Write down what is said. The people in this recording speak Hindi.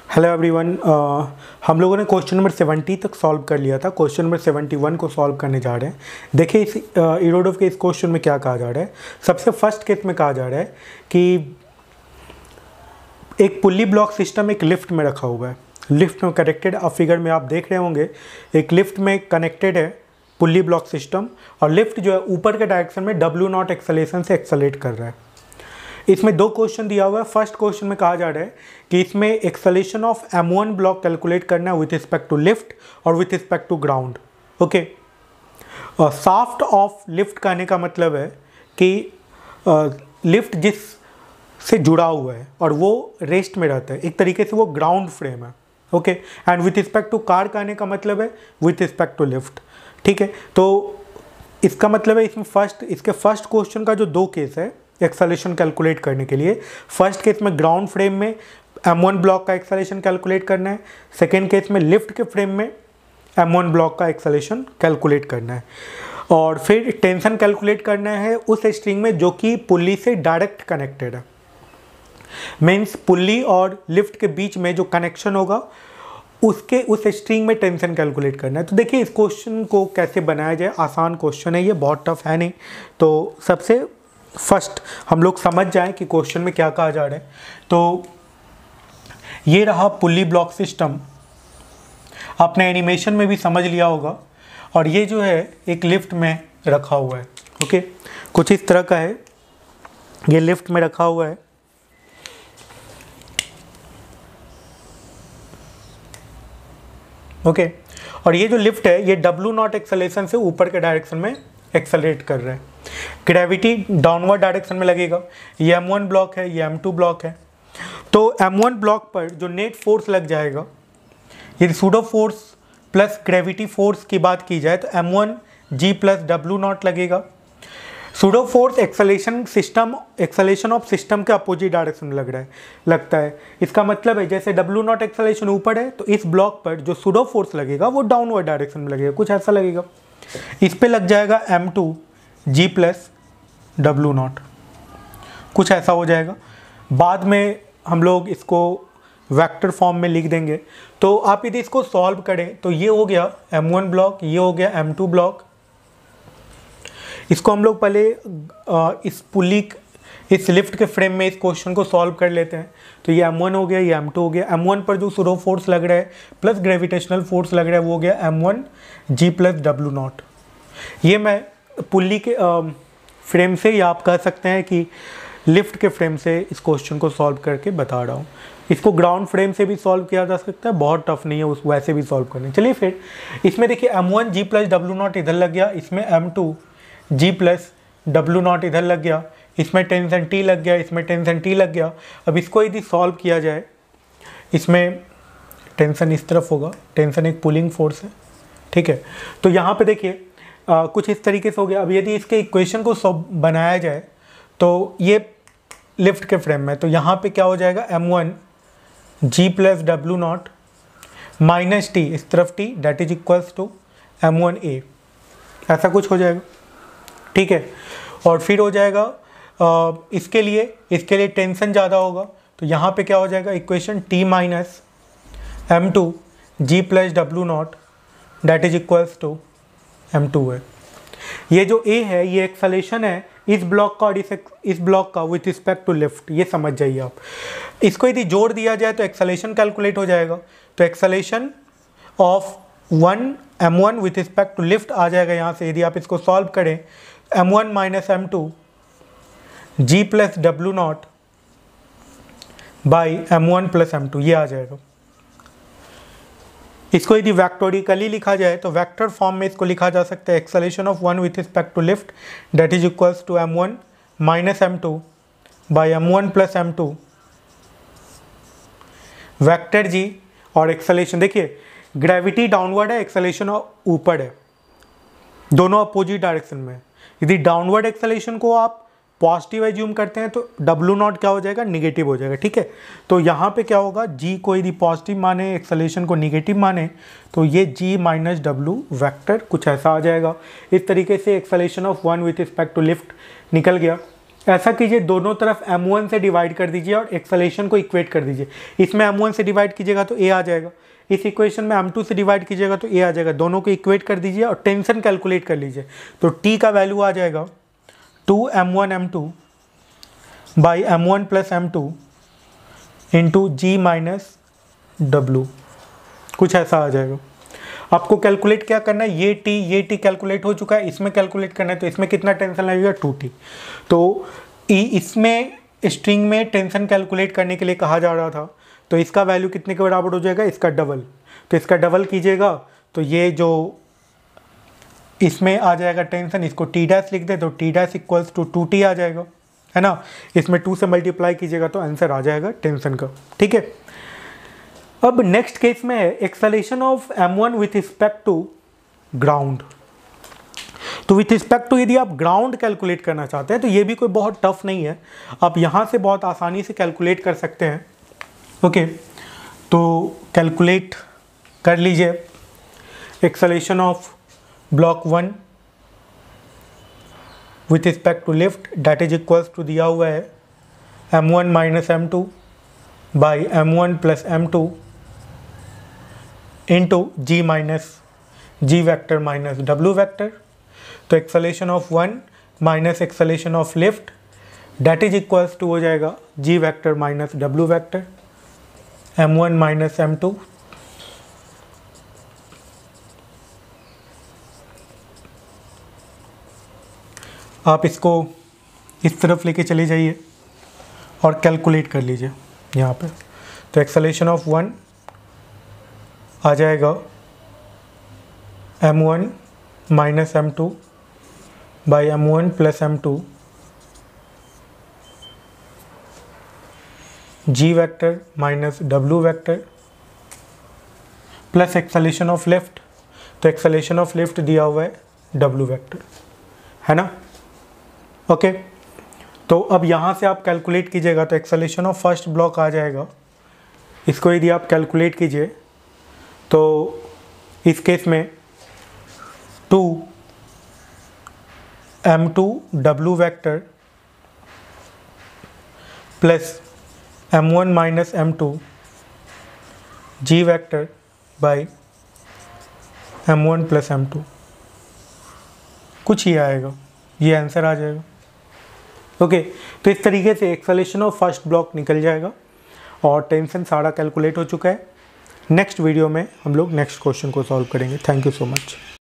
Hello everyone. हम लोगों ने क्वेश्चन नंबर 70 तक सॉल्व कर लिया था। क्वेश्चन नंबर 71 को सॉल्व करने जा रहे हैं। देखिए इस इरोडोव के इस क्वेश्चन में क्या कहा जा रहा है। सबसे फर्स्ट केस में कहा जा रहा है कि एक पुल्ली ब्लॉक सिस्टम एक लिफ्ट में रखा हुआ है, लिफ्ट में कनेक्टेड। अब फिगर में आप देख रहे होंगे एक लिफ्ट में कनेक्टेड है पुल्ली ब्लॉक सिस्टम, और लिफ्ट जो है ऊपर के डायरेक्शन में W0 एक्सेलेरेशन से एक्सेलेरेट कर रहा है। इसमें दो क्वेश्चन दिया हुआ है। फर्स्ट क्वेश्चन में कहा जा रहा है कि इसमें acceleration of M1 block calculate करना है विथ रिस्पेक्ट टू लिफ्ट और with respect to ground. Okay, shaft of lift कहने का मतलब है कि लिफ्ट जिस से जुड़ा हुआ है और वो रेस्ट में रहता है, एक तरीके से वो ग्राउंड फ्रेम है। Okay, and with respect to car कहने का मतलब है विथ रिस्पेक्ट टू लिफ्ट। ठीक है, तो इसका मतलब है इसमें इसके फर्स्ट क्वेश्चन का जो दो केस है एक्सेलेरेशन कैलकुलेट करने के लिए, फर्स्ट केस में ग्राउंड फ्रेम में M1 ब्लॉक का एक्सेलेरेशन कैलकुलेट करना है, सेकेंड केस में लिफ्ट के फ्रेम में M1 ब्लॉक का एक्सेलेरेशन कैलकुलेट करना है, और फिर टेंशन कैलकुलेट करना है उस स्ट्रिंग में जो कि पुल्ली से डायरेक्ट कनेक्टेड है। मीन्स पुल्ली और लिफ्ट के बीच में जो कनेक्शन होगा उसके उस स्ट्रिंग में टेंशन कैलकुलेट करना है। तो देखिए इस क्वेश्चन को कैसे बनाया जाए। आसान क्वेश्चन है ये, बहुत टफ है नहीं। तो सबसे फर्स्ट हम लोग समझ जाएं कि क्वेश्चन में क्या कहा जा रहा है। तो ये रहा पुल्ली ब्लॉक सिस्टम, आपने एनिमेशन में भी समझ लिया होगा, और ये जो है एक लिफ्ट में रखा हुआ है। ओके, कुछ इस तरह का है, ये लिफ्ट में रखा हुआ है। ओके, और ये जो लिफ्ट है ये W0 एक्सेलेरेशन से ऊपर के डायरेक्शन में एक्सेलरेट कर रहा है। ग्रेविटी डाउनवर्ड डायरेक्शन में लगेगा। ये M1 ब्लॉक है, ये M2 ब्लॉक है। तो M1 ब्लॉक पर जो नेट फोर्स लग जाएगा, यदि pseudo force plus gravity force की बात की जाए तो M1 G प्लस W0 लगेगा। Pseudo force acceleration of system के अपोजिट डायरेक्शन में लगता है। इसका मतलब है जैसे W0 एक्सेलेरेशन ऊपर है तो इस ब्लॉक पर जो सूडो फोर्स लगेगा वो डाउनवर्ड डायरेक्शन में लगेगा, कुछ ऐसा लगेगा। इस पे लग जाएगा M2 G प्लस W0, कुछ ऐसा हो जाएगा। बाद में हम लोग इसको वेक्टर फॉर्म में लिख देंगे। तो आप यदि इसको सॉल्व करें तो ये हो गया M1 ब्लॉक, ये हो गया M2 ब्लॉक। इसको हम लोग पहले इस लिफ्ट के फ्रेम में इस क्वेश्चन को सॉल्व कर लेते हैं। तो ये M1 हो गया, ये M2 हो गया। M1 पर जो सूडो फोर्स लग रहा है प्लस ग्रेविटेशनल फोर्स लग रहा है वो हो गया M1 G प्लस W0। ये मैं पुल्ली के फ्रेम से, या आप कह सकते हैं कि लिफ्ट के फ्रेम से इस क्वेश्चन को सॉल्व करके बता रहा हूँ। इसको ग्राउंड फ्रेम से भी सॉल्व किया जा सकता है, बहुत टफ नहीं है उस वैसे भी सॉल्व करने। चलिए फिर इसमें देखिए M1 G प्लस W0 इधर लग गया, इसमें M2 G प्लस W0 इधर लग गया, इसमें टेंशन T लग गया, इसमें टेंशन T लग गया। अब इसको यदि सॉल्व किया जाए, इसमें टेंशन इस तरफ होगा, टेंशन एक पुलिंग फोर्स है। ठीक है, तो यहाँ पे देखिए कुछ इस तरीके से हो गया। अब यदि इसके इक्वेशन को बनाया जाए तो ये लिफ्ट के फ्रेम में, तो यहाँ पे क्या हो जाएगा M1 G plus W0 minus T, इस तरफ T, that is equals to M1A, ऐसा कुछ हो जाएगा। ठीक है, और फिर हो जाएगा इसके लिए टेंशन ज़्यादा होगा, तो यहाँ पे क्या हो जाएगा equation T minus M2 G plus W0 that is equals to M2 है। ये जो A है ये एक्सेलेरेशन है इस ब्लॉक का और इस ब्लॉक का विथ रिस्पेक्ट टू लिफ्ट, ये समझ जाइए आप। इसको यदि जोड़ दिया जाए तो एक्सेलेरेशन कैलकुलेट हो जाएगा। तो acceleration of M1 with respect to lift आ जाएगा यहाँ से। यदि आप इसको सॉल्व करें M1 minus M2 G plus W0 by M1 plus M2, ये आ जाएगा। इसको यदि वैक्टोरिकली लिखा जाए तो वेक्टर फॉर्म में इसको लिखा जा सकता है acceleration of 1 with respect to lift that is equals to M1 minus M2 by M1 plus M2 vector G, और एक्सेलेरेशन देखिए ग्रेविटी डाउनवर्ड है, एक्सेलेरेशन ऊपर है, दोनों अपोजिट डायरेक्शन में। यदि डाउनवर्ड एक्सेलेरेशन को आप पॉजिटिव एज्यूम करते हैं तो W0 क्या हो जाएगा, निगेटिव हो जाएगा। ठीक है, तो यहाँ पे क्या होगा, G को यदि पॉजिटिव माने, एक्सेलेरेशन को निगेटिव माने, तो ये G माइनस W वेक्टर कुछ ऐसा आ जाएगा। इस तरीके से acceleration of 1 with respect to lift निकल गया। ऐसा कीजिए, दोनों तरफ m1 से डिवाइड कर दीजिए और एक्सेलेरेशन को इक्वेट कर दीजिए। इसमें m1 से डिवाइड कीजिएगा तो a आ जाएगा, इस इक्वेशन में m2 से डिवाइड कीजिएगा तो a आ जाएगा। दोनों को इक्वेट कर दीजिए और टेंशन कैलकुलेट कर लीजिए। तो t का वैल्यू आ जाएगा 2m1 m2 by m1 plus m2 into g minus w, कुछ ऐसा आ जाएगा। आपको कैलकुलेट क्या करना है, ये t कैलकुलेट हो चुका है, इसमें कैलकुलेट करना है। तो इसमें कितना टेंशन लगेगा, 2t। तो इसमें स्ट्रिंग में टेंशन कैलकुलेट करने के लिए कहा जा रहा था, तो इसका वैल्यू कितने के बराबर हो जाएगा, इसका डबल। तो इसका डबल कीजिएगा तो ये जो इसमें आ जाएगा टेंशन, इसको t डैश लिख दे तो t dash equals to 2t आ जाएगा, है ना। इसमें 2 से मल्टीप्लाई कीजिएगा तो आंसर आ जाएगा टेंशन का, ठीक है। अब नेक्स्ट केस में है acceleration of m1 with respect to ground. तो विथ रिस्पेक्ट टू यदि आप ग्राउंड कैलकुलेट करना चाहते हैं तो ये भी कोई बहुत टफ नहीं है, आप यहाँ से बहुत आसानी से कैलकुलेट कर सकते हैं। ओके, तो कैलकुलेट कर लीजिए acceleration of block 1 with respect to lift, that is equals to दिया हुआ है m1 minus m2 by m1 plus m2 into g minus g vector minus w vector. तो acceleration of 1 minus acceleration of lift that is equals to हो जाएगा g vector minus w vector, m1 minus m2 आप इसको इस तरफ लेके चले जाइए और कैलकुलेट कर लीजिए यहाँ पे। तो एक्सेलेरेशन ऑफ 1 आ जाएगा m1 minus m2 by m1 plus m2 g vector minus w vector plus acceleration of left. तो एक्सेलेरेशन ऑफ लेफ्ट दिया हुआ है w वैक्टर, है ना। ओके, तो अब यहाँ से आप कैलकुलेट कीजिएगा तो एक्सेलेरेशन ऑफ फर्स्ट ब्लॉक आ जाएगा। इसको यदि आप कैलकुलेट कीजिए तो इस केस में 2m2 w vector plus m1 minus m2 g vector by m1 plus m2, कुछ ही आएगा, ये आंसर आ जाएगा। ओके, तो इस तरीके से एक्सेलेरेशन ऑफ फर्स्ट ब्लॉक निकल जाएगा और टेंशन सारा कैलकुलेट हो चुका है। नेक्स्ट वीडियो में हम लोग नेक्स्ट क्वेश्चन को सॉल्व करेंगे। Thank you so much.